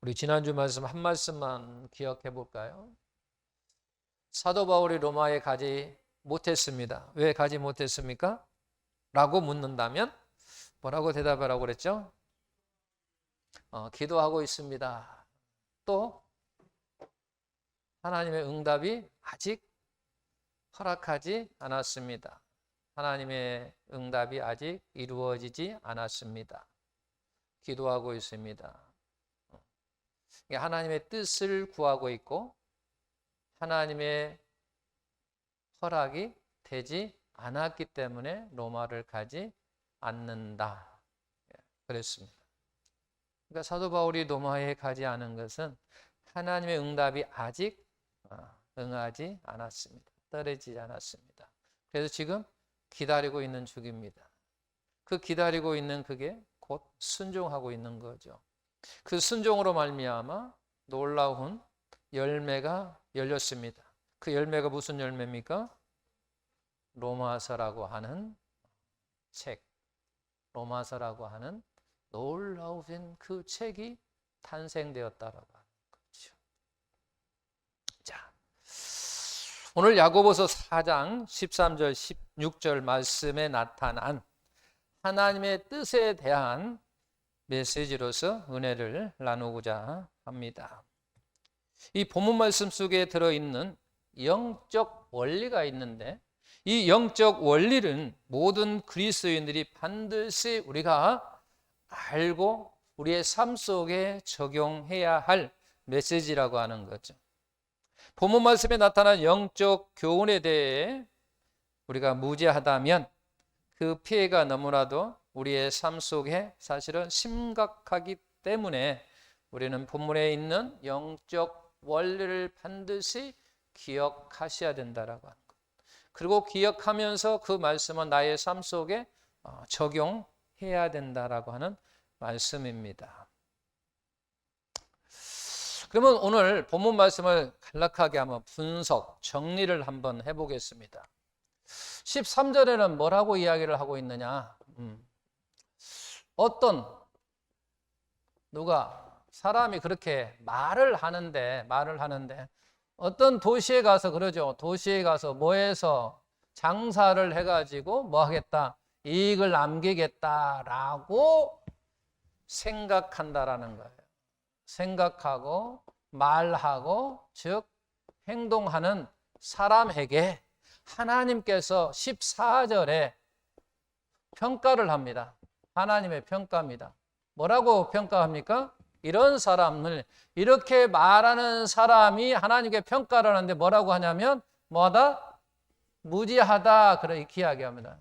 우리 지난주 말씀 한 말씀만 기억해 볼까요? 사도 바울이 로마에 가지 못했습니다. 왜 가지 못했습니까? 라고 묻는다면 뭐라고 대답하라고 그랬죠? 기도하고 있습니다. 또 하나님의 응답이 아직 허락하지 않았습니다. 하나님의 응답이 아직 이루어지지 않았습니다. 기도하고 있습니다. 하나님의 뜻을 구하고 있고 하나님의 허락이 되지 않았기 때문에 로마를 가지 않는다. 그랬습니다. 그러니까 사도 바울이 로마에 가지 않은 것은 하나님의 응답이 아직 응하지 않았습니다. 떨어지지 않았습니다. 그래서 지금 기다리고 있는 중입니다. 그 기다리고 있는 그게 곧 순종하고 있는 거죠. 그 순종으로 말미암아 놀라운 열매가 열렸습니다. 그 열매가 무슨 열매입니까? 로마서라고 하는 책, 로마서라고 하는 놀라운 그 책이 탄생되었다라고 하는 거죠. 자, 오늘 야고보서 4장 13절 16절 말씀에 나타난 하나님의 뜻에 대한 메시지로서 은혜를 나누고자 합니다. 이 본문 말씀 속에 들어있는 영적 원리가 있는데 이 영적 원리는 모든 그리스도인들이 반드시 우리가 알고 우리의 삶 속에 적용해야 할 메시지라고 하는 거죠. 본문 말씀에 나타난 영적 교훈에 대해 우리가 무지하다면 그 피해가 너무나도 우리의 삶 속에 사실은 심각하기 때문에 우리는 본문에 있는 영적 원리를 반드시 기억하셔야 된다라고 하는 것. 그리고 기억하면서 그 말씀은 나의 삶 속에 적용해야 된다라고 하는 말씀입니다. 그러면 오늘 본문 말씀을 간략하게 한번 분석, 정리를 한번 해보겠습니다. 13절에는 뭐라고 이야기를 하고 있느냐? 누가 사람이 그렇게 말을 하는데 어떤 도시에 가서 그러죠. 도시에 가서 뭐해서 장사를 해가지고 뭐 하겠다? 이익을 남기겠다라고 생각한다라는 거예요. 생각하고 말하고 즉 행동하는 사람에게 하나님께서 14절에 평가를 합니다. 하나님의 평가입니다. 뭐라고 평가합니까? 이런 사람을 이렇게 말하는 사람이 하나님께 평가를 하는데 뭐라고 하냐면 뭐하다? 무지하다 그렇게 이야기합니다.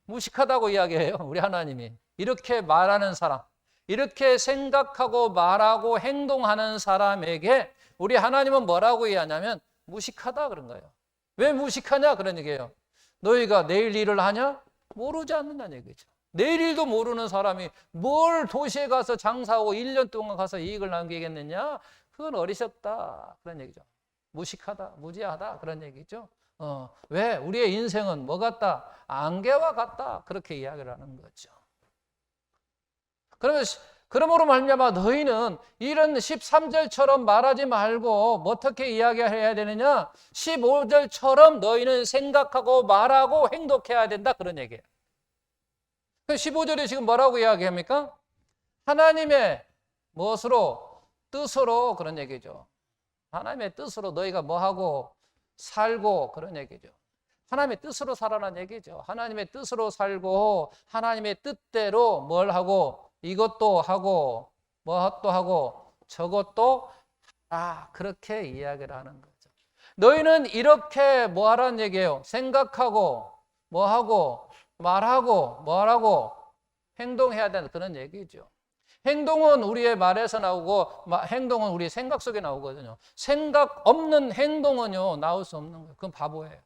무식하다고 이야기해요. 우리 하나님이. 이렇게 말하는 사람, 이렇게 생각하고 말하고 행동하는 사람에게 우리 하나님은 뭐라고 이야기하냐면 무식하다 그런 거예요. 왜 무식하냐 그런 얘기예요. 너희가 내일 일을 하냐? 모르지 않는다는 얘기죠. 내일 일도 모르는 사람이 뭘 도시에 가서 장사하고 1년 동안 가서 이익을 남기겠느냐? 그건 어리석다 그런 얘기죠. 무식하다, 무지하다 그런 얘기죠. 왜? 우리의 인생은 뭐 같다? 안개와 같다 그렇게 이야기를 하는 거죠. 그러므로 말미암아 너희는 이런 13절처럼 말하지 말고 어떻게 이야기해야 되느냐? 15절처럼 너희는 생각하고 말하고 행동해야 된다 그런 얘기예요. 15절에 지금 뭐라고 이야기합니까? 하나님의 무엇으로? 뜻으로 그런 얘기죠. 하나님의 뜻으로 너희가 뭐하고 살고 그런 얘기죠. 하나님의 뜻으로 살아라는 얘기죠. 하나님의 뜻으로 살고 하나님의 뜻대로 뭘 하고 이것도 하고 뭐또 하고 저것도 그렇게 이야기를 하는 거죠. 너희는 이렇게 뭐 하라는 얘기예요? 생각하고 뭐 하고 말하고 뭐하라고 행동해야 되는 그런 얘기죠. 행동은 우리의 말에서 나오고 행동은 우리 생각 속에 나오거든요. 생각 없는 행동은요 나올 수 없는 거예요. 그건 바보예요.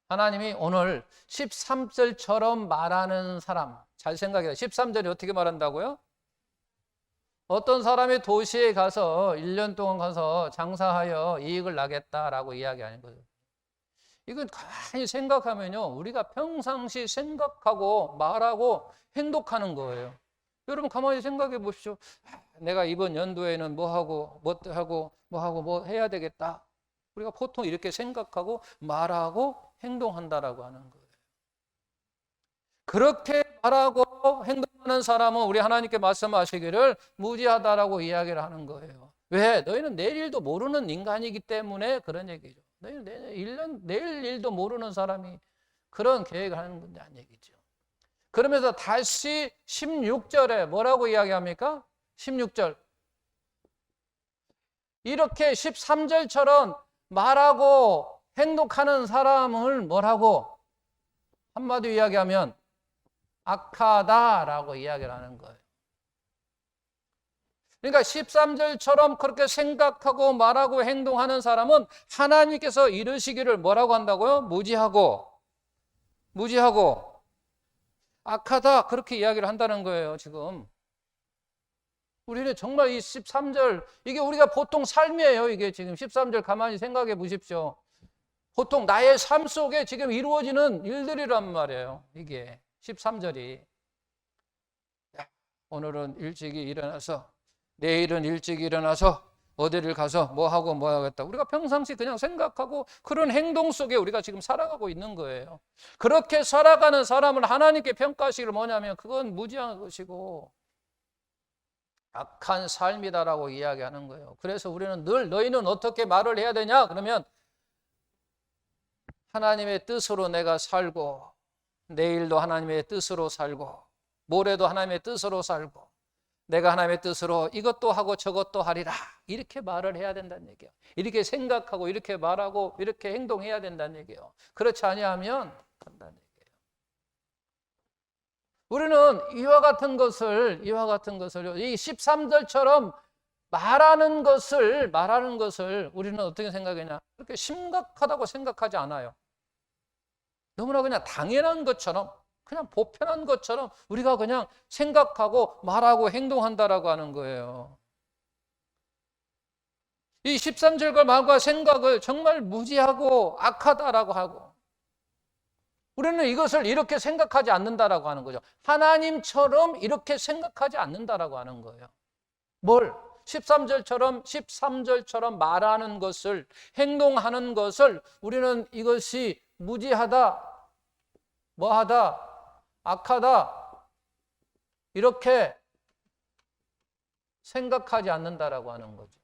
하나님이 오늘 13절처럼 말하는 사람 잘 생각해요. 13절이 어떻게 말한다고요? 어떤 사람이 도시에 가서 1년 동안 가서 장사하여 이익을 나겠다라고 이야기하는 거죠. 이건 가만히 생각하면요 우리가 평상시 생각하고 말하고 행동하는 거예요. 여러분 가만히 생각해 보십시오. 내가 이번 연도에는 뭐 해야 되겠다. 우리가 보통 이렇게 생각하고 말하고 행동한다라고 하는 거예요. 그렇게 말하고 행동하는 사람은 우리 하나님께 말씀하시기를 무지하다라고 이야기를 하는 거예요. 왜? 너희는 내일 일도 모르는 인간이기 때문에 그런 얘기죠. 너희는 내일 일도 모르는 사람이 그런 계획을 하는 건다는 얘기죠. 그러면서 다시 16절에 뭐라고 이야기합니까? 16절. 이렇게 13절처럼 말하고 행동하는 사람을 뭐라고? 한마디로 이야기하면 악하다라고 이야기를 하는 거예요. 그러니까 13절처럼 그렇게 생각하고 말하고 행동하는 사람은 하나님께서 이르시기를 뭐라고 한다고요? 무지하고 악하다 그렇게 이야기를 한다는 거예요. 지금 우리는 정말 이 13절 이게 우리가 보통 삶이에요. 이게 지금 13절 가만히 생각해 보십시오. 보통 나의 삶 속에 지금 이루어지는 일들이란 말이에요. 이게 13절이 오늘은 일찍이 일어나서 내일은 일찍 일어나서 어디를 가서 뭐 하고 뭐 하겠다. 우리가 평상시 그냥 생각하고 그런 행동 속에 우리가 지금 살아가고 있는 거예요. 그렇게 살아가는 사람을 하나님께 평가하시기를 뭐냐면 그건 무지한 것이고 악한 삶이다라고 이야기하는 거예요. 그래서 우리는 늘 너희는 어떻게 말을 해야 되냐? 그러면 하나님의 뜻으로 내가 살고 내일도 하나님의 뜻으로 살고 모레도 하나님의 뜻으로 살고 내가 하나님의 뜻으로 이것도 하고 저것도 하리라 이렇게 말을 해야 된다는 얘기예요. 이렇게 생각하고 이렇게 말하고 이렇게 행동해야 된다는 얘기예요. 그렇지 아니하면 간다는 얘기예요. 우리는 이와 같은 것을 이 13절처럼 말하는 것을 우리는 어떻게 생각하냐? 그렇게 심각하다고 생각하지 않아요. 너무나 그냥 당연한 것처럼 그냥 보편한 것처럼 우리가 그냥 생각하고 말하고 행동한다라고 하는 거예요. 이 13절과 말과 생각을 정말 무지하고 악하다라고 하고 우리는 이것을 이렇게 생각하지 않는다라고 하는 거죠. 하나님처럼 이렇게 생각하지 않는다라고 하는 거예요. 뭘? 13절처럼 말하는 것을 행동하는 것을 우리는 이것이 무지하다 뭐하다 악하다 이렇게 생각하지 않는다라고 하는 거죠.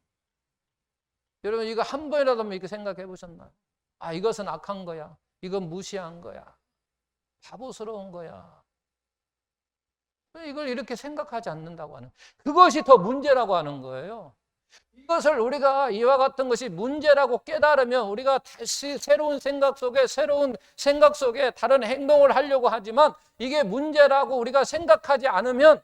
여러분 이거 한 번이라도 이렇게 생각해 보셨나요? 아 이것은 악한 거야. 이건 무시한 거야. 바보스러운 거야. 이걸 이렇게 생각하지 않는다고 하는 그것이 더 문제라고 하는 거예요. 이것을 우리가 이와 같은 것이 문제라고 깨달으면 우리가 다시 새로운 생각 속에 다른 행동을 하려고 하지만 이게 문제라고 우리가 생각하지 않으면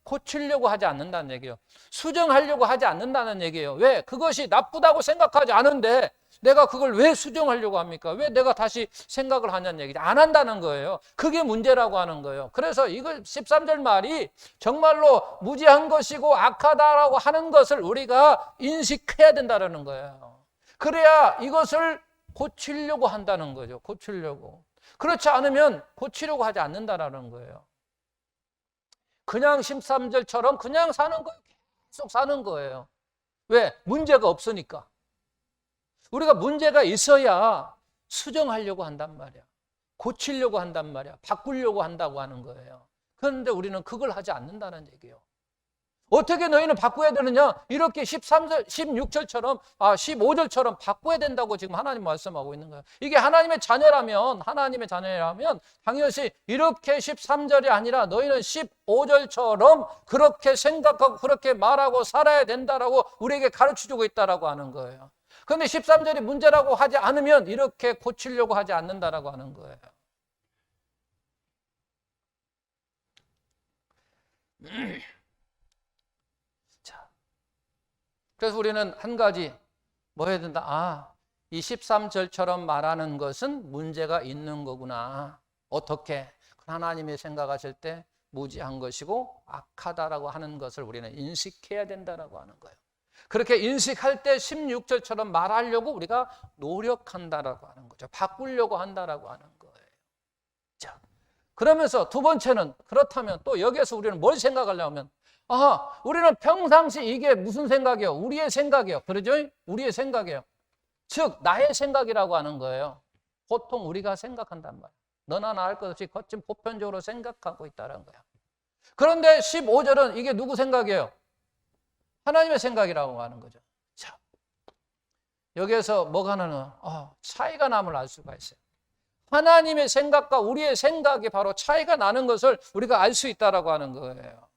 고치려고 하지 않는다는 얘기예요. 수정하려고 하지 않는다는 얘기예요. 왜? 그것이 나쁘다고 생각하지 않은데 내가 그걸 왜 수정하려고 합니까? 왜 내가 다시 생각을 하냐는 얘기죠. 안 한다는 거예요. 그게 문제라고 하는 거예요. 그래서 이걸 13절 말이 정말로 무지한 것이고 악하다라고 하는 것을 우리가 인식해야 된다는 거예요. 그래야 이것을 고치려고 한다는 거죠. 고치려고. 그렇지 않으면 고치려고 하지 않는다는 거예요. 그냥 13절처럼 그냥 사는 거예요. 계속 사는 거예요. 왜? 문제가 없으니까. 우리가 문제가 있어야 수정하려고 한단 말이야. 고치려고 한단 말이야. 바꾸려고 한다고 하는 거예요. 그런데 우리는 그걸 하지 않는다는 얘기예요. 어떻게 너희는 바꿔야 되느냐? 이렇게 16절처럼 15절처럼 바꿔야 된다고 지금 하나님 말씀하고 있는 거예요. 이게 하나님의 자녀라면 당연히 이렇게 13절이 아니라 너희는 15절처럼 그렇게 생각하고 그렇게 말하고 살아야 된다라고 우리에게 가르쳐주고 있다라고 하는 거예요. 그런데 13절이 문제라고 하지 않으면 이렇게 고치려고 하지 않는다라고 하는 거예요. 자, 그래서 우리는 한 가지 뭐 해야 된다? 이 13절처럼 말하는 것은 문제가 있는 거구나. 어떻게? 하나님이 생각하실 때 무지한 것이고 악하다라고 하는 것을 우리는 인식해야 된다라고 하는 거예요. 그렇게 인식할 때 16절처럼 말하려고 우리가 노력한다라고 하는 거죠. 바꾸려고 한다라고 하는 거예요. 자, 그러면서 두 번째는, 그렇다면 또 여기에서 우리는 뭘 생각하려면, 우리는 평상시 이게 무슨 생각이에요? 우리의 생각이에요. 그러죠? 우리의 생각이에요. 즉 나의 생각이라고 하는 거예요. 보통 우리가 생각한단 말이에요. 너나 나 할 것 없이 거친 보편적으로 생각하고 있다는 거야. 그런데 15절은 이게 누구 생각이에요? 하나님의 생각이라고 하는 거죠. 자, 여기에서 뭐가 하나는 차이가 남을 알 수가 있어요. 하나님의 생각과 우리의 생각이 바로 차이가 나는 것을 우리가 알 수 있다라고 하는 거예요.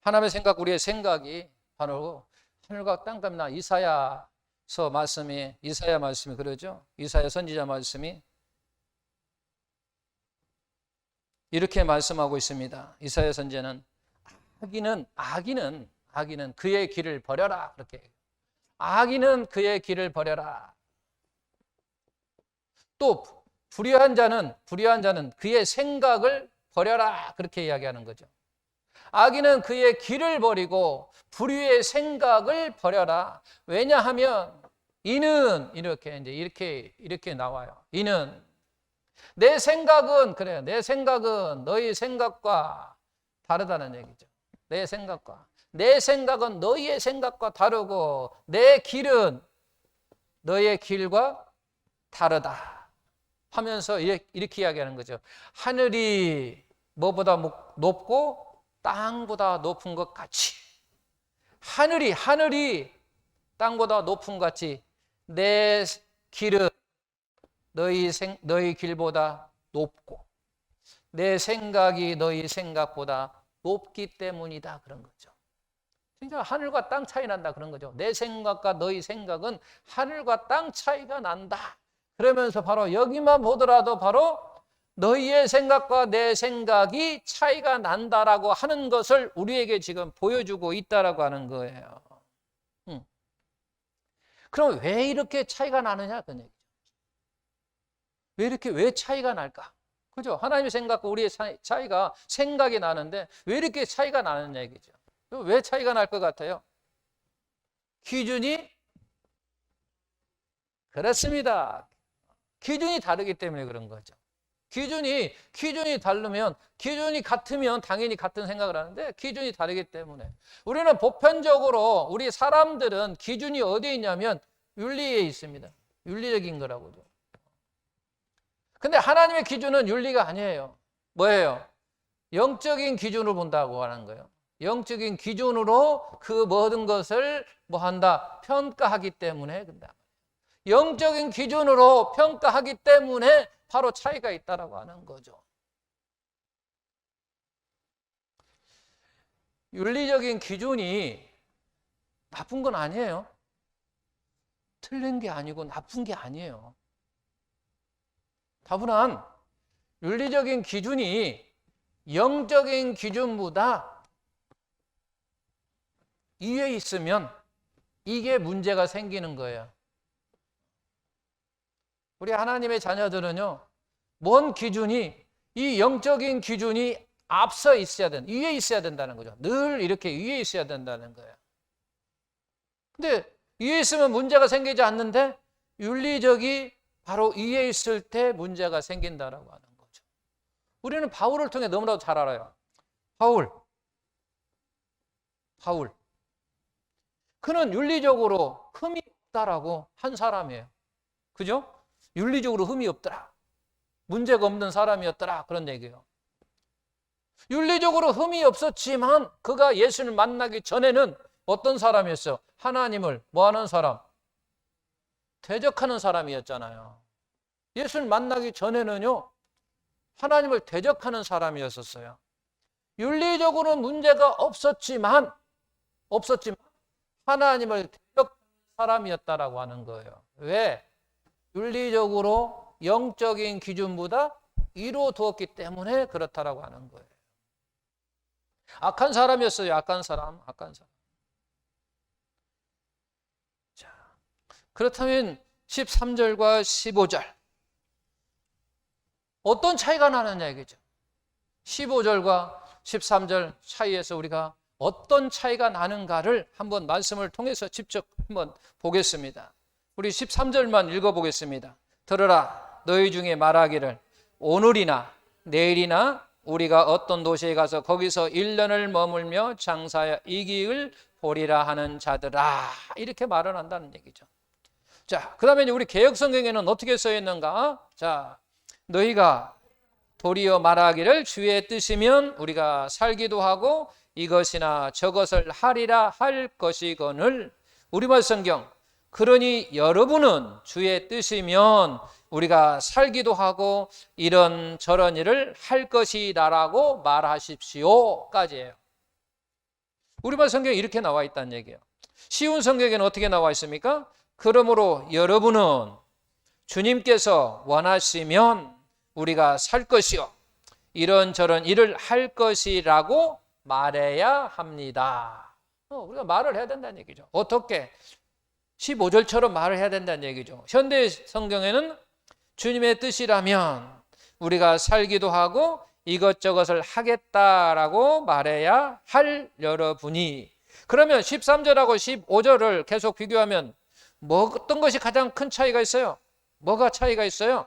하나님의 생각, 우리의 생각이 바로 하늘과 땅값 나 이사야 말씀이 그러죠. 이사야 선지자 말씀이 이렇게 말씀하고 있습니다. 이사야 선지자는 악인은 그의 길을 버려라. 그렇게. 악인은 그의 길을 버려라. 또 불의한 자는 그의 생각을 버려라. 그렇게 이야기하는 거죠. 악인은 그의 길을 버리고 불의의 생각을 버려라. 왜냐하면 이는 이렇게 나와요. 이는 내 생각은 너희 생각과 다르다는 얘기죠. 내 생각은 너희의 생각과 다르고 내 길은 너희의 길과 다르다 하면서 이렇게 이야기하는 거죠. 하늘이 뭐보다 높고 땅보다 높은 것 같이, 하늘이 땅보다 높은 것 같이 내 길은 너희 길보다 높고 내 생각이 너희 생각보다 높기 때문이다. 그런 거죠. 진짜 하늘과 땅 차이 난다. 그런 거죠. 내 생각과 너희 생각은 하늘과 땅 차이가 난다. 그러면서 바로 여기만 보더라도 바로 너희의 생각과 내 생각이 차이가 난다라고 하는 것을 우리에게 지금 보여주고 있다라고 하는 거예요. 그럼 왜 이렇게 차이가 나느냐? 그 얘기죠. 왜 차이가 날까? 그죠? 하나님의 생각과 우리의 차이가 생각이 나는데 왜 이렇게 차이가 나는 얘기죠? 왜 차이가 날 것 같아요? 기준이 그렇습니다. 기준이 다르기 때문에 그런 거죠. 기준이 다르면, 기준이 같으면 당연히 같은 생각을 하는데 기준이 다르기 때문에 우리는 보편적으로 우리 사람들은 기준이 어디에 있냐면 윤리에 있습니다. 윤리적인 거라고죠. 근데 하나님의 기준은 윤리가 아니에요. 뭐예요? 영적인 기준으로 본다고 하는 거예요. 영적인 기준으로 그 모든 것을 평가하기 때문에 그런다. 영적인 기준으로 평가하기 때문에 바로 차이가 있다라고 하는 거죠. 윤리적인 기준이 나쁜 건 아니에요. 틀린 게 아니고 나쁜 게 아니에요. 다분한 윤리적인 기준이 영적인 기준보다 위에 있으면 이게 문제가 생기는 거예요. 우리 하나님의 자녀들은요, 뭔 기준이, 이 영적인 기준이 앞서 있어야 위에 있어야 된다는 거죠. 늘 이렇게 위에 있어야 된다는 거예요. 근데 위에 있으면 문제가 생기지 않는데 윤리적이 바로 위에 있을 때 문제가 생긴다라고 하는 거죠. 우리는 바울을 통해 너무나도 잘 알아요. 바울. 그는 윤리적으로 흠이 없다라고 한 사람이에요. 그죠? 윤리적으로 흠이 없더라. 문제가 없는 사람이었더라. 그런 얘기예요. 윤리적으로 흠이 없었지만 그가 예수를 만나기 전에는 어떤 사람이었어요? 하나님을 뭐하는 사람? 대적하는 사람이었잖아요. 예수를 만나기 전에는요, 하나님을 대적하는 사람이었었어요. 윤리적으로는 문제가 없었지만 하나님을 대적하는 사람이었다라고 하는 거예요. 왜? 윤리적으로 영적인 기준보다 위로 두었기 때문에 그렇다라고 하는 거예요. 악한 사람이었어요. 악한 사람. 자, 그렇다면 13절과 15절 어떤 차이가 나느냐 이거죠. 15절과 13절 사이에서 우리가 어떤 차이가 나는가를 한번 말씀을 통해서 직접 한번 보겠습니다. 우리 13절만 읽어보겠습니다. 들으라. 너희 중에 말하기를 오늘이나 내일이나 우리가 어떤 도시에 가서 거기서 1년을 머물며 장사하여 이익을 보리라 하는 자들아, 이렇게 말을 한다는 얘기죠. 자, 그 다음에 우리 개역성경에는 어떻게 써 있는가? 자, 너희가 도리어 말하기를 주의 뜻이면 우리가 살기도 하고 이것이나 저것을 하리라 할 것이거늘. 우리말 성경, 그러니 여러분은 주의 뜻이면 우리가 살기도 하고 이런 저런 일을 할 것이라라고 말하십시오까지예요. 우리말 성경에 이렇게 나와 있다는 얘기예요. 쉬운 성경에는 어떻게 나와 있습니까? 그러므로 여러분은 주님께서 원하시면 우리가 살 것이요 이런저런 일을 할 것이라고 말해야 합니다. 우리가 말을 해야 된다는 얘기죠. 어떻게? 15절처럼 말을 해야 된다는 얘기죠. 현대 성경에는 주님의 뜻이라면 우리가 살기도 하고 이것저것을 하겠다라고 말해야 할 여러분이, 그러면 13절하고 15절을 계속 비교하면 어떤 것이 가장 큰 차이가 있어요? 뭐가 차이가 있어요?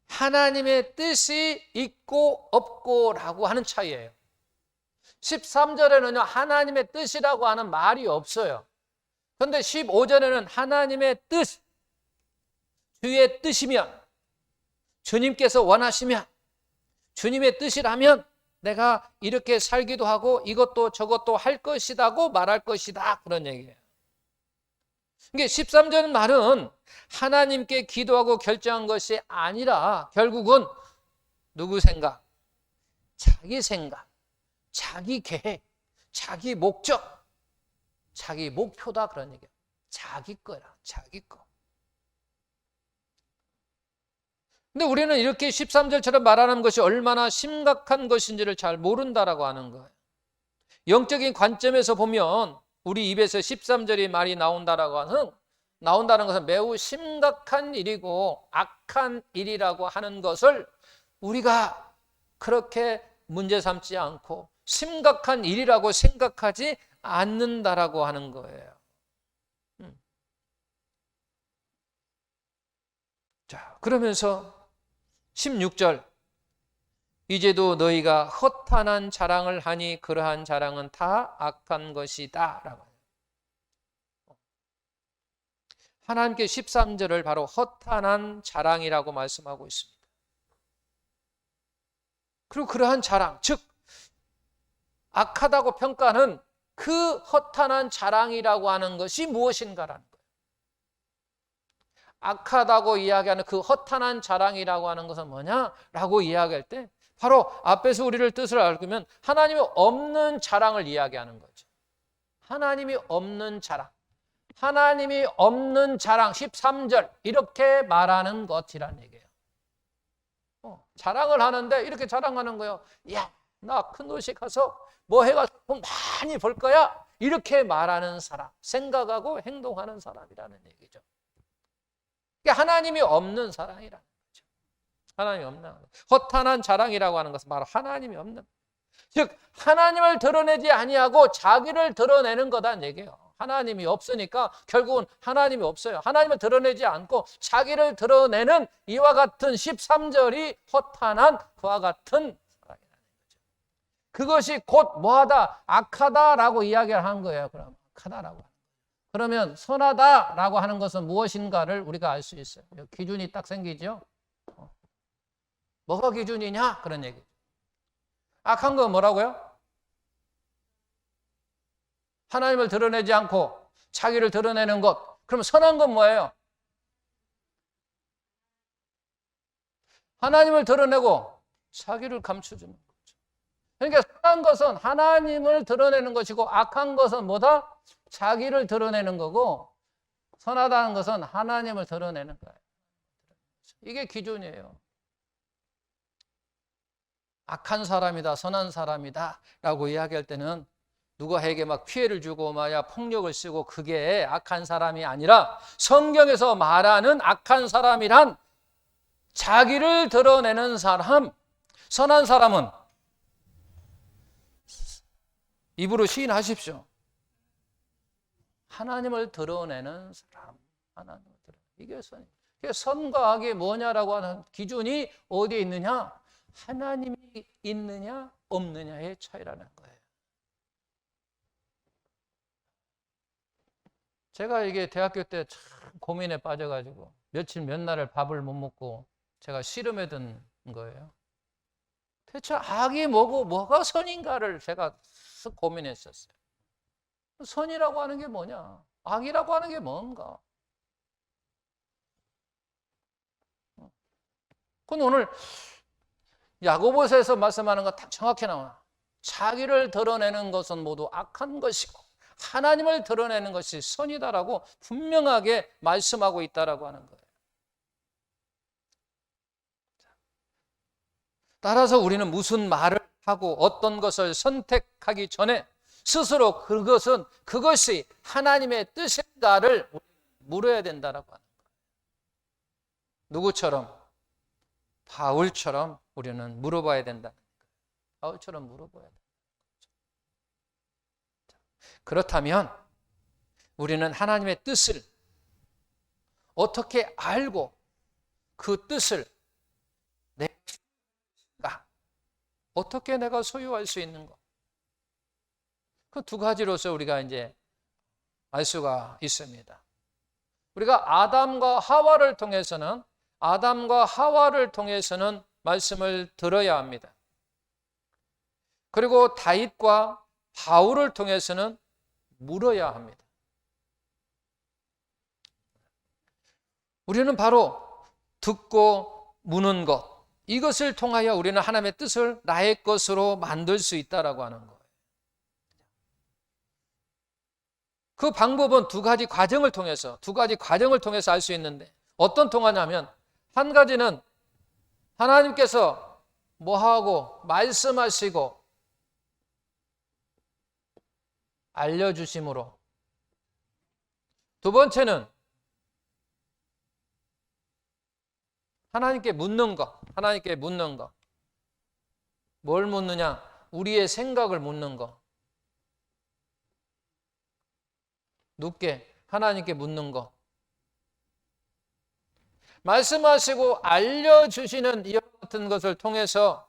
하나님의 뜻이 있고 없고라고 하는 차이예요. 13절에는요 하나님의 뜻이라고 하는 말이 없어요. 그런데 15절에는 하나님의 뜻, 주의 뜻이면, 주님께서 원하시면, 주님의 뜻이라면 내가 이렇게 살기도 하고 이것도 저것도 할 것이라고 말할 것이다, 그런 얘기예요. 이게 13절 말은 하나님께 기도하고 결정한 것이 아니라 결국은 누구 생각? 자기 생각, 자기 계획, 자기 목적, 자기 목표다, 그런 얘기예요. 자기 거라, 자기 거. 근데 우리는 이렇게 13절처럼 말하는 것이 얼마나 심각한 것인지를 잘 모른다라고 하는 거예요. 영적인 관점에서 보면 우리 입에서 13절이 말이 나온다는 것은 매우 심각한 일이고 악한 일이라고 하는 것을 우리가 그렇게 문제 삼지 않고 심각한 일이라고 생각하지 않는다라고 하는 거예요. 자, 그러면서 16절, 이제도 너희가 허탄한 자랑을 하니 그러한 자랑은 다 악한 것이다 라고 해요. 하나님께 13절을 바로 허탄한 자랑이라고 말씀하고 있습니다. 그리고 그러한 자랑, 즉 악하다고 평가하는 그 허탄한 자랑이라고 하는 것이 무엇인가라는 거예요. 악하다고 이야기하는 그 허탄한 자랑이라고 하는 것은 뭐냐라고 이야기할 때 바로 앞에서 우리를 뜻을 알고면 하나님이 없는 자랑을 이야기하는 거죠. 하나님이 없는 자랑, 하나님이 없는 자랑 13절 이렇게 말하는 것이란 얘기예요. 자랑을 하는데 이렇게 자랑하는 거예요. 야, 나 큰 도시 가서 뭐 해가지고 돈 많이 벌 거야, 이렇게 말하는 사람, 생각하고 행동하는 사람이라는 얘기죠. 하나님이 없는 사랑이라는 거죠. 하나님이 없는, 허탄한 자랑이라고 하는 것은 바로 하나님이 없는, 즉 하나님을 드러내지 아니하고 자기를 드러내는 거다는 얘기예요. 하나님이 없으니까 결국은 하나님이 없어요. 하나님을 드러내지 않고 자기를 드러내는 이와 같은 13절이 허탄한 그와 같은 사랑이라는 거죠. 그것이 곧 뭐하다, 악하다라고 이야기를 한 거예요. 그럼 악하다라고. 그러면 선하다라고 하는 것은 무엇인가를 우리가 알 수 있어요. 기준이 딱 생기죠. 뭐가 기준이냐? 그런 얘기. 악한 건 뭐라고요? 하나님을 드러내지 않고 자기를 드러내는 것. 그럼 선한 건 뭐예요? 하나님을 드러내고 자기를 감춰주는 거죠. 그러니까 선한 것은 하나님을 드러내는 것이고 악한 것은 뭐다? 자기를 드러내는 거고, 선하다는 것은 하나님을 드러내는 거예요. 이게 기준이에요. 악한 사람이다, 선한 사람이다 라고 이야기할 때는 누구에게 막 피해를 주고 폭력을 쓰고 그게 악한 사람이 아니라, 성경에서 말하는 악한 사람이란 자기를 드러내는 사람, 선한 사람은 입으로 시인하십시오. 하나님을 드러내는 사람. 하나님을 드러내는. 이게 선입니다. 선과 악이 뭐냐라고 하는 기준이 어디에 있느냐? 하나님이 있느냐 없느냐의 차이라는 거예요. 제가 이게 대학교 때 참 고민에 빠져가지고 며칠 몇 날을 밥을 못 먹고 제가 씨름에 든 거예요. 대체 악이 뭐고 뭐가 선인가를 제가 고민했었어요. 선이라고 하는 게 뭐냐? 악이라고 하는 게 뭔가? 그건 오늘 야고보서에서 말씀하는 거 다 정확히 나와. 자기를 드러내는 것은 모두 악한 것이고 하나님을 드러내는 것이 선이다라고 분명하게 말씀하고 있다라고 하는 거예요. 따라서 우리는 무슨 말을 하고 어떤 것을 선택하기 전에 스스로 그것이 하나님의 뜻인가를 물어야 된다라고 하는 거예요. 누구처럼? 바울처럼 우리는 물어봐야 된다는 거예요. 바울처럼 물어봐야 된다. 그렇다면 우리는 하나님의 뜻을 어떻게 알고 그 뜻을 어떻게 내가 소유할 수 있는가? 그 두 가지로서 우리가 이제 알 수가 있습니다. 우리가 아담과 하와를 통해서는 말씀을 들어야 합니다. 그리고 다윗과 바울을 통해서는 물어야 합니다. 우리는 바로 듣고 묻는 것, 이것을 통하여 우리는 하나님의 뜻을 나의 것으로 만들 수 있다라고 하는 거예요. 그 방법은 두 가지 과정을 통해서 알 수 있는데 어떤 통하냐면 한 가지는 하나님께서 뭐하고 말씀하시고 알려주심으로, 두 번째는 하나님께 묻는 것. 뭘 묻느냐? 우리의 생각을 묻는 것. 누구께? 하나님께 묻는 것. 말씀하시고 알려주시는 이와 같은 것을 통해서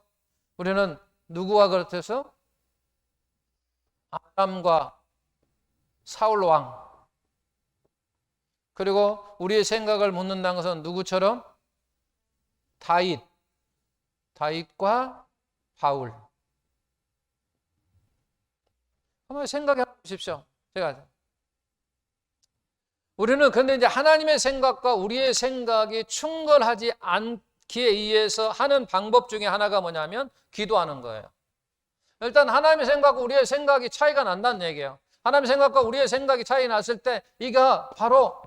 우리는 누구와 같아서? 아담과 사울 왕. 그리고 우리의 생각을 묻는다는 것은 누구처럼? 다윗과 바울. 한번 생각해 보십시오. 우리는 근데 이제 하나님의 생각과 우리의 생각이 충돌하지 않기에 의해서 하는 방법 중에 하나가 뭐냐면 기도하는 거예요. 일단 하나님의 생각과 우리의 생각이 차이가 난다는 얘기예요. 하나님의 생각과 우리의 생각이 차이 났을 때 이가 바로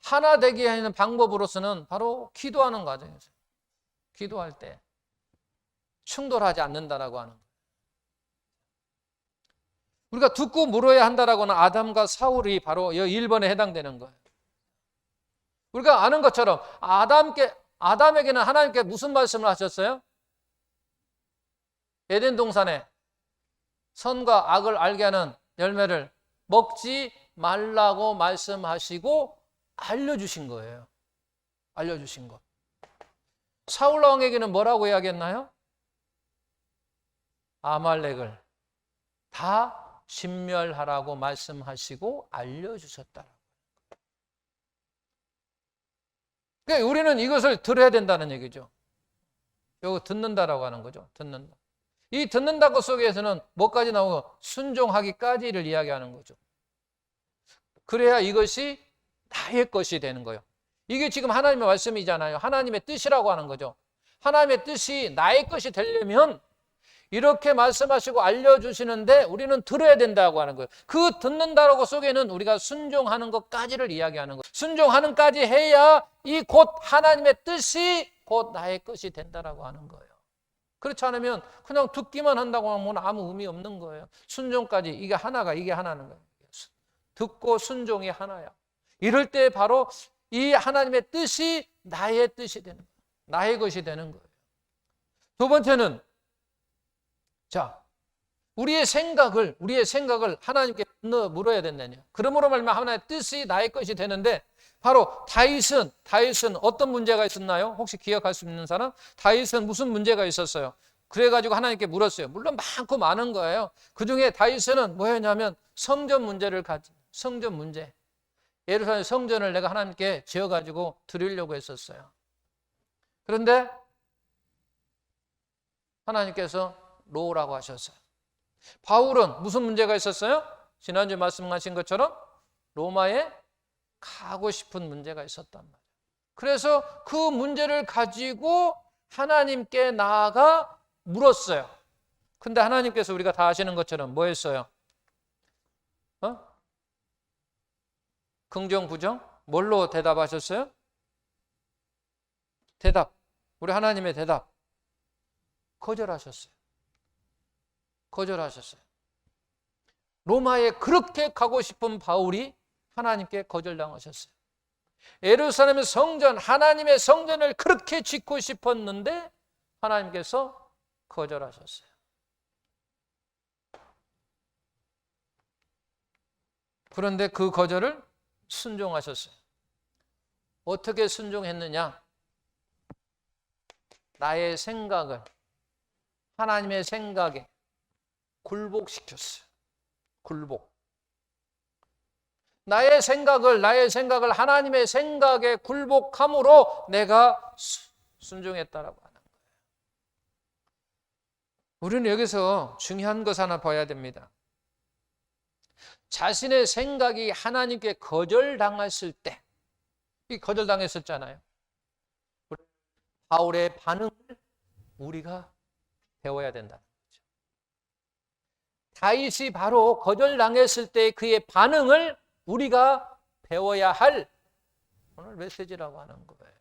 하나 되게 하는 방법으로서는 바로 기도하는 과정이죠. 기도할 때 충돌하지 않는다라고 하는 거예요. 우리가 듣고 물어야 한다라고는 아담과 사울이 바로 1번에 해당되는 거예요. 우리가 아는 것처럼 아담에게는 하나님께 무슨 말씀을 하셨어요? 에덴 동산에 선과 악을 알게 하는 열매를 먹지 말라고 말씀하시고 알려주신 거예요. 알려주신 것. 사울 왕에게는 뭐라고 이야기했나요? 아말렉을 다 진멸하라고 말씀하시고 알려주셨다. 그러니까 우리는 이것을 들어야 된다는 얘기죠. 이거 듣는다라고 하는 거죠. 듣는다. 이 듣는다고 속에서는 뭐까지 나오고? 순종하기까지를 이야기하는 거죠. 그래야 이것이 나의 것이 되는 거예요. 이게 지금 하나님의 말씀이잖아요. 하나님의 뜻이라고 하는 거죠. 하나님의 뜻이 나의 것이 되려면 이렇게 말씀하시고 알려주시는데 우리는 들어야 된다고 하는 거예요. 그 듣는다라고 속에는 우리가 순종하는 것까지를 이야기하는 거예요. 순종하는 까지 해야 이 곧 하나님의 뜻이 곧 나의 것이 된다라고 하는 거예요. 그렇지 않으면 그냥 듣기만 한다고 하면 아무 의미 없는 거예요. 순종까지 이게 하나는 거예요. 듣고 순종이 하나야. 이럴 때 바로 이 하나님의 뜻이 나의 뜻이 되는 거예요. 나의 것이 되는 거예요. 두 번째는 우리의 생각을 하나님께 물어야 된다냐. 그러므로 말미암아 하나님의 뜻이 나의 것이 되는데, 바로 다윗은 어떤 문제가 있었나요? 혹시 기억할 수 있는 사람? 다윗은 무슨 문제가 있었어요? 그래가지고 하나님께 물었어요. 물론 많고 많은 거예요. 그중에 다윗은 뭐였냐면 성전 문제를 가진, 성전 문제. 예루살렘 성전을 내가 하나님께 지어가지고 드리려고 했었어요. 그런데 하나님께서 노라고 하셨어요. 바울은 무슨 문제가 있었어요? 지난주에 말씀하신 것처럼 로마에 가고 싶은 문제가 있었단 말이에요. 그래서 그 문제를 가지고 하나님께 나아가 물었어요. 근데 하나님께서 우리가 다 아시는 것처럼 뭐 했어요? 긍정, 부정? 뭘로 대답하셨어요? 대답. 우리 하나님의 대답. 거절하셨어요. 거절하셨어요. 로마에 그렇게 가고 싶은 바울이 하나님께 거절당하셨어요. 예루살렘의 성전, 하나님의 성전을 그렇게 짓고 싶었는데 하나님께서 거절하셨어요. 그런데 그 거절을 순종하셨어요. 어떻게 순종했느냐? 나의 생각을 하나님의 생각에 굴복시켰어요. 굴복. 나의 생각을 하나님의 생각에 굴복함으로 내가 순종했다라고 하는 거예요. 우리는 여기서 중요한 것 하나 봐야 됩니다. 자신의 생각이 하나님께 거절당했을 때, 이 거절당했었잖아요. 바울의 반응을 우리가 배워야 된다는 거죠. 다윗이 바로 거절당했을 때 그의 반응을 우리가 배워야 할 오늘 메시지라고 하는 거예요.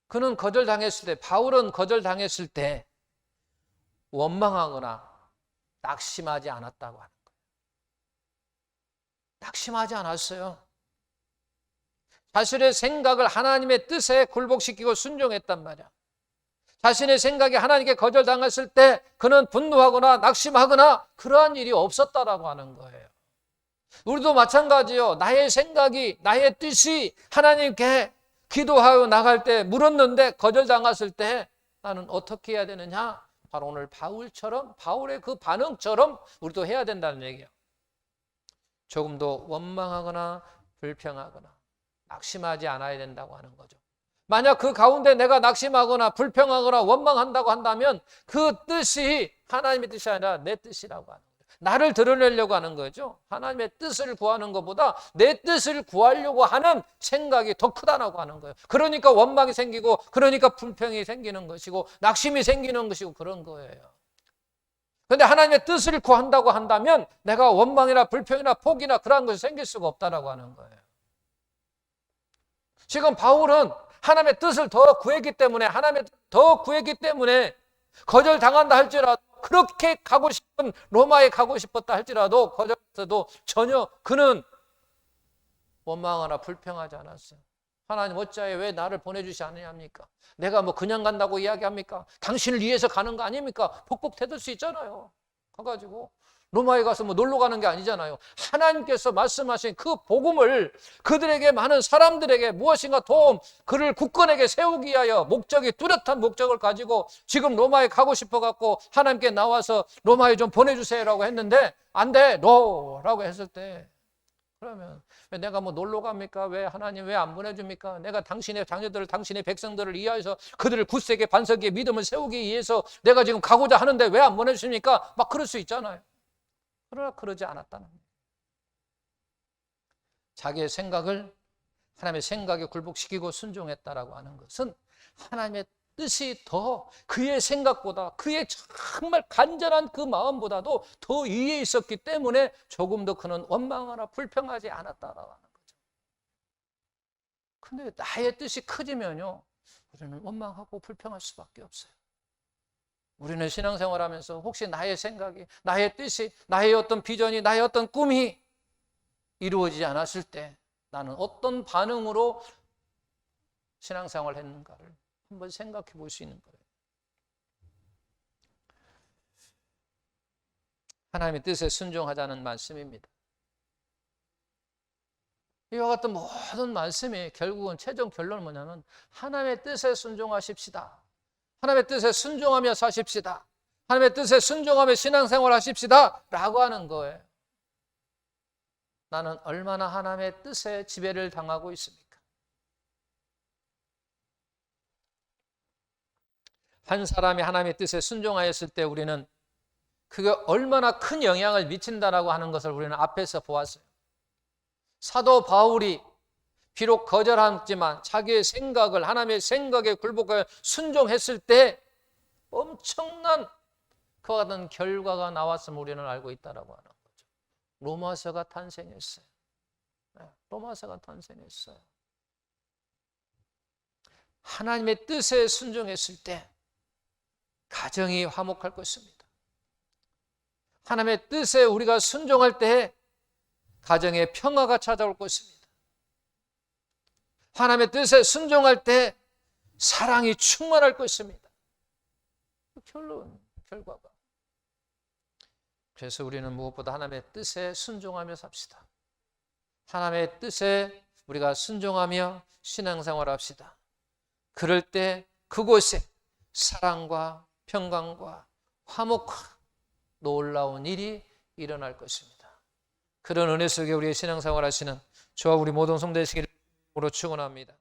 그는 거절당했을 때, 바울은 거절당했을 때 원망하거나 낙심하지 않았다고 하는 거예요. 낙심하지 않았어요. 자신의 생각을 하나님의 뜻에 굴복시키고 순종했단 말이야. 자신의 생각이 하나님께 거절당했을 때 그는 분노하거나 낙심하거나 그러한 일이 없었다라고 하는 거예요. 우리도 마찬가지요. 나의 생각이, 나의 뜻이 하나님께 기도하여 나갈 때 물었는데 거절당했을 때 나는 어떻게 해야 되느냐? 바로 오늘 바울처럼, 바울의 그 반응처럼 우리도 해야 된다는 얘기예요. 조금 더 원망하거나 불평하거나 낙심하지 않아야 된다고 하는 거죠. 만약 그 가운데 내가 낙심하거나 불평하거나 원망한다고 한다면 그 뜻이 하나님의 뜻이 아니라 내 뜻이라고 하는 거예요. 나를 드러내려고 하는 거죠. 하나님의 뜻을 구하는 것보다 내 뜻을 구하려고 하는 생각이 더 크다라고 하는 거예요. 그러니까 원망이 생기고, 그러니까 불평이 생기는 것이고, 낙심이 생기는 것이고 그런 거예요. 그런데 하나님의 뜻을 구한다고 한다면 내가 원망이나 불평이나 포기나 그런 것이 생길 수가 없다라고 하는 거예요. 지금 바울은 하나님의 뜻을 더 구했기 때문에, 하나님의 더 구했기 때문에 거절당한다 할지라도, 그렇게 가고 싶은 로마에 가고 싶었다 할지라도 거절해도 전혀 그는 원망하거나 불평하지 않았어요. 하나님 어찌하여 왜 나를 보내주시 않느냐입니까? 내가 뭐 그냥 간다고 이야기합니까? 당신을 위해서 가는 거 아닙니까? 복복 태둘 수 있잖아요. 가가지고 로마에 가서 뭐 놀러 가는 게 아니잖아요. 하나님께서 말씀하신 그 복음을 그들에게, 많은 사람들에게 무엇인가 그를 굳건하게 세우기 위하여 목적이, 뚜렷한 목적을 가지고 지금 로마에 가고 싶어 갖고 하나님께 나와서 로마에 좀 보내주세요라고 했는데 안 돼, 노라고 했을 때, 그러면 왜 내가 뭐 놀러 갑니까? 왜 하나님 왜 안 보내줍니까? 내가 당신의 자녀들을, 당신의 백성들을 위하여서 그들을 굳세게 반석에 믿음을 세우기 위해서 내가 지금 가고자 하는데 왜 안 보내주십니까? 막 그럴 수 있잖아요. 그러나 그러지 않았다는 거예요. 자기의 생각을 하나님의 생각에 굴복시키고 순종했다라고 하는 것은 하나님의 뜻이 더 그의 생각보다, 그의 정말 간절한 그 마음보다도 더 위에 있었기 때문에 조금 더 그는 원망하거나 불평하지 않았다라고 하는 거죠. 근데 나의 뜻이 커지면요, 우리는 원망하고 불평할 수밖에 없어요. 우리는 신앙생활하면서 혹시 나의 생각이, 나의 뜻이, 나의 어떤 비전이, 나의 어떤 꿈이 이루어지지 않았을 때 나는 어떤 반응으로 신앙생활을 했는가를 한번 생각해 볼 수 있는 거예요. 하나님의 뜻에 순종하자는 말씀입니다. 이와 같은 모든 말씀이 결국은 최종 결론은 뭐냐면 하나님의 뜻에 순종하십시다. 하나님의 뜻에 순종하며 사십시다. 하나님의 뜻에 순종하며 신앙생활 하십시다 라고 하는 거예요. 나는 얼마나 하나님의 뜻에 지배를 당하고 있습니까? 한 사람이 하나님의 뜻에 순종하였을 때 우리는 그게 얼마나 큰 영향을 미친다라고 하는 것을 우리는 앞에서 보았어요. 사도 바울이 비록 거절했지만 자기의 생각을 하나님의 생각에 굴복하여 순종했을 때 엄청난 그와 같은 결과가 나왔음을 우리는 알고 있다라고 하는 거죠. 로마서가 탄생했어요. 로마서가 탄생했어요. 하나님의 뜻에 순종했을 때 가정이 화목할 것입니다. 하나님의 뜻에 우리가 순종할 때 가정에 평화가 찾아올 것입니다. 하나님의 뜻에 순종할 때 사랑이 충만할 것입니다. 결과가. 그래서 우리는 무엇보다 하나님의 뜻에 순종하며 삽시다. 하나님의 뜻에 우리가 순종하며 신앙생활 합시다. 그럴 때 그곳에 사랑과 평강과 화목과 놀라운 일이 일어날 것입니다. 그런 은혜 속에 우리의 신앙생활 하시는 저와 우리 모든 성도되시기를 축원합니다.